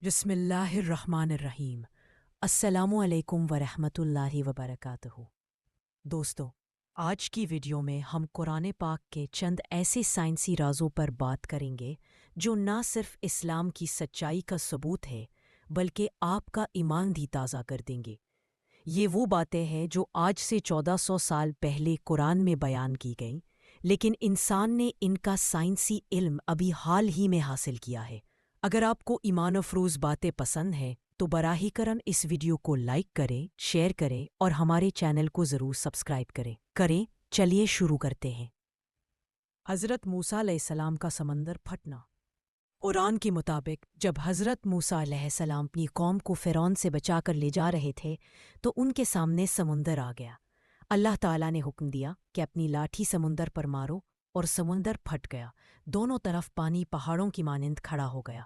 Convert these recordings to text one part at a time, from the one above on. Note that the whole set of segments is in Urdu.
بسم اللہ الرحمن الرحیم۔ السلام علیکم ورحمۃ اللہ وبرکاتہ۔ دوستو، آج کی ویڈیو میں ہم قرآن پاک کے چند ایسے سائنسی رازوں پر بات کریں گے جو نہ صرف اسلام کی سچائی کا ثبوت ہے بلکہ آپ کا ایمان بھی تازہ کر دیں گے۔ یہ وہ باتیں ہیں جو آج سے 1400 سال پہلے قرآن میں بیان کی گئیں، لیکن انسان نے ان کا سائنسی علم ابھی حال ہی میں حاصل کیا ہے۔ اگر آپ کو ایمان افروز باتیں پسند ہیں تو براہ کرم اس ویڈیو کو لائک کریں، شیئر کریں اور ہمارے چینل کو ضرور سبسکرائب کریں۔ چلیے شروع کرتے ہیں۔ حضرت موسیٰ علیہ السلام کا سمندر پھٹنا۔ قرآن کے مطابق جب حضرت موسیٰ علیہ السلام اپنی قوم کو فرعون سے بچا کر لے جا رہے تھے تو ان کے سامنے سمندر آ گیا۔ اللہ تعالیٰ نے حکم دیا کہ اپنی لاٹھی سمندر پر مارو اور سمندر پھٹ گیا۔ دونوں طرف پانی پہاڑوں کی مانند کھڑا ہو گیا۔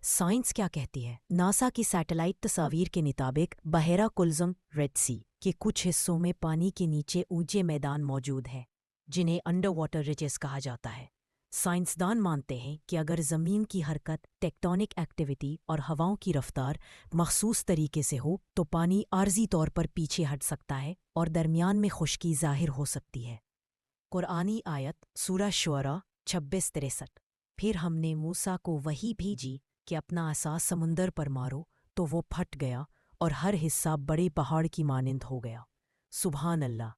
سائنس کیا کہتی ہے؟ ناسا کی سیٹلائٹ تصاویر کے مطابق بحیرہ کلزم ریڈ سی کے کچھ حصوں میں پانی کے نیچے اونچے میدان موجود ہیں جنہیں انڈر واٹر ریجز کہا جاتا ہے۔ سائنسدان مانتے ہیں کہ اگر زمین کی حرکت، ٹیکٹونک ایکٹیویٹی اور ہواؤں کی رفتار مخصوص طریقے سے ہو تو پانی عارضی طور پر پیچھے ہٹ سکتا ہے اور درمیان میں خشکی ظاہر ہو سکتی ہے۔ قرآنی آیت سورہ شعراء 26-63۔ پھر ہم نے موسیٰ کو وحی بھیجی کہ اپنا عصا سمندر پر مارو تو وہ پھٹ گیا اور ہر حصہ بڑے پہاڑ کی مانند ہو گیا۔ سبحان اللہ!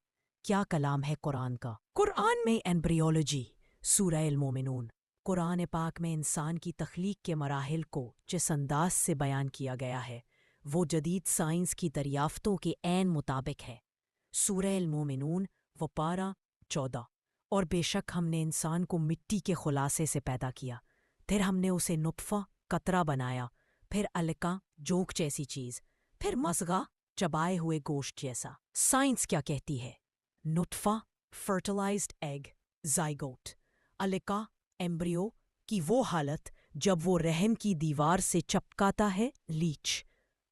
کیا کلام ہے قرآن کا۔ قرآن میں ایمبریولوجی سورہ المومنون۔ قرآن پاک میں انسان کی تخلیق کے مراحل کو جس انداز سے بیان کیا گیا ہے وہ جدید سائنس کی دریافتوں کے عین مطابق ہے۔ سورہ المومنون وہ پارہ 14۔ اور بے شک ہم نے انسان کو مٹی کے خلاصے سے پیدا کیا، پھر ہم نے اسے نطفہ قطرہ بنایا، پھر علقہ جوک جیسی چیز، پھر مضغہ چبائے ہوئے گوشت جیسا۔ سائنس کیا کہتی ہے؟ نطفہ فرٹیلائزڈ ایگ، زائگوٹ، علقہ ایمبریو کی وہ حالت جب وہ رحم کی دیوار سے چپکاتا ہے، لیچ،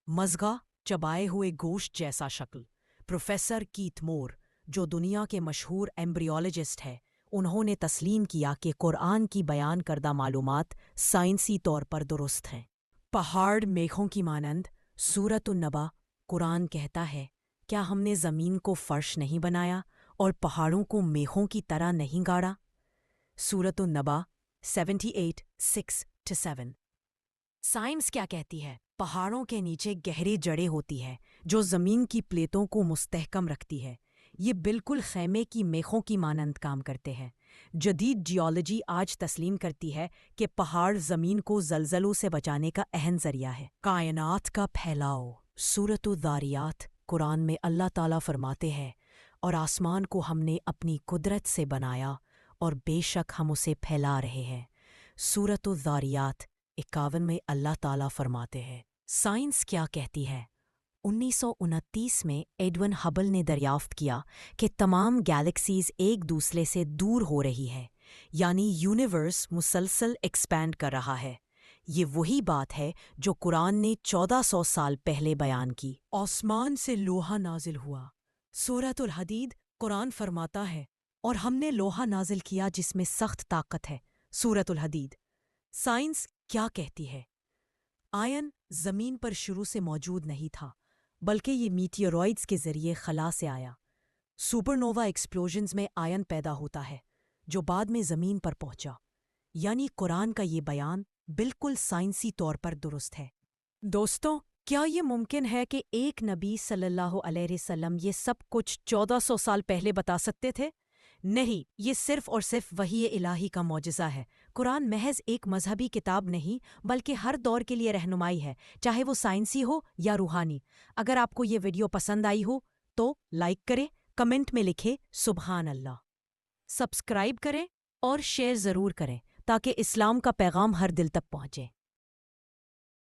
مضغہ چبائے ہوئے گوشت جیسا شکل۔ پروفیسر کیتھ مور جو دنیا کے مشہور ایمبریولوجسٹ ہے، انہوں نے تسلیم کیا کہ قرآن کی بیان کردہ معلومات سائنسی طور پر درست ہیں۔ پہاڑ میخوں کی مانند سورۃ النبا۔ قرآن کہتا ہے، کیا ہم نے زمین کو فرش نہیں بنایا اور پہاڑوں کو میخوں کی طرح نہیں گاڑا؟ سورۃ النبا 78:6-7۔ سائنس کیا کہتی ہے؟ پہاڑوں کے نیچے گہری جڑیں ہوتی ہے جو زمین کی پلیٹوں کو مستحکم رکھتی ہے۔ یہ بالکل خیمے کی میخوں کی مانند کام کرتے ہیں۔ جدید جیولوجی آج تسلیم کرتی ہے کہ پہاڑ زمین کو زلزلوں سے بچانے کا اہم ذریعہ ہے۔ کائنات کا پھیلاؤ سورۃ الذاریات۔ قرآن میں اللہ تعالیٰ فرماتے ہیں، اور آسمان کو ہم نے اپنی قدرت سے بنایا اور بے شک ہم اسے پھیلا رہے ہیں۔ سورۃ الذاریات 51 میں اللہ تعالیٰ فرماتے ہیں۔ سائنس کیا کہتی ہے؟ 1929 میں ایڈون ہبل نے دریافت کیا کہ تمام گیلیکسیز ایک دوسرے سے دور ہو رہی ہے، یعنی یونیورس مسلسل ایکسپینڈ کر رہا ہے۔ یہ وہی بات ہے جو قرآن نے 1400 سال پہلے بیان کی۔ آسمان سے لوہا نازل ہوا۔ سورۃ الحدید۔ قرآن فرماتا ہے، اور ہم نے لوہا نازل کیا جس میں سخت طاقت ہے۔ سورۃ الحدید۔ سائنس کیا کہتی ہے؟ آئن زمین پر شروع سے موجود نہیں تھا، بلکہ یہ میٹیورائڈز کے ذریعے خلا سے آیا۔ سپر نووا ایکسپلوژنز میں آئن پیدا ہوتا ہے جو بعد میں زمین پر پہنچا۔ یعنی قرآن کا یہ بیان بالکل سائنسی طور پر درست ہے۔ دوستوں، کیا یہ ممکن ہے کہ ایک نبی صلی اللہ علیہ وسلم یہ سب کچھ 1400 سال پہلے بتا سکتے تھے؟ نہیں، یہ صرف اور صرف وحی الہی کا معجزہ ہے۔ قرآن محض ایک مذہبی کتاب نہیں بلکہ ہر دور کے لیے رہنمائی ہے، چاہے وہ سائنسی ہو یا روحانی۔ اگر آپ کو یہ ویڈیو پسند آئی ہو تو لائک کریں، کمنٹ میں لکھیں سبحان اللہ، سبسکرائب کریں اور شیئر ضرور کریں تاکہ اسلام کا پیغام ہر دل تک پہنچے۔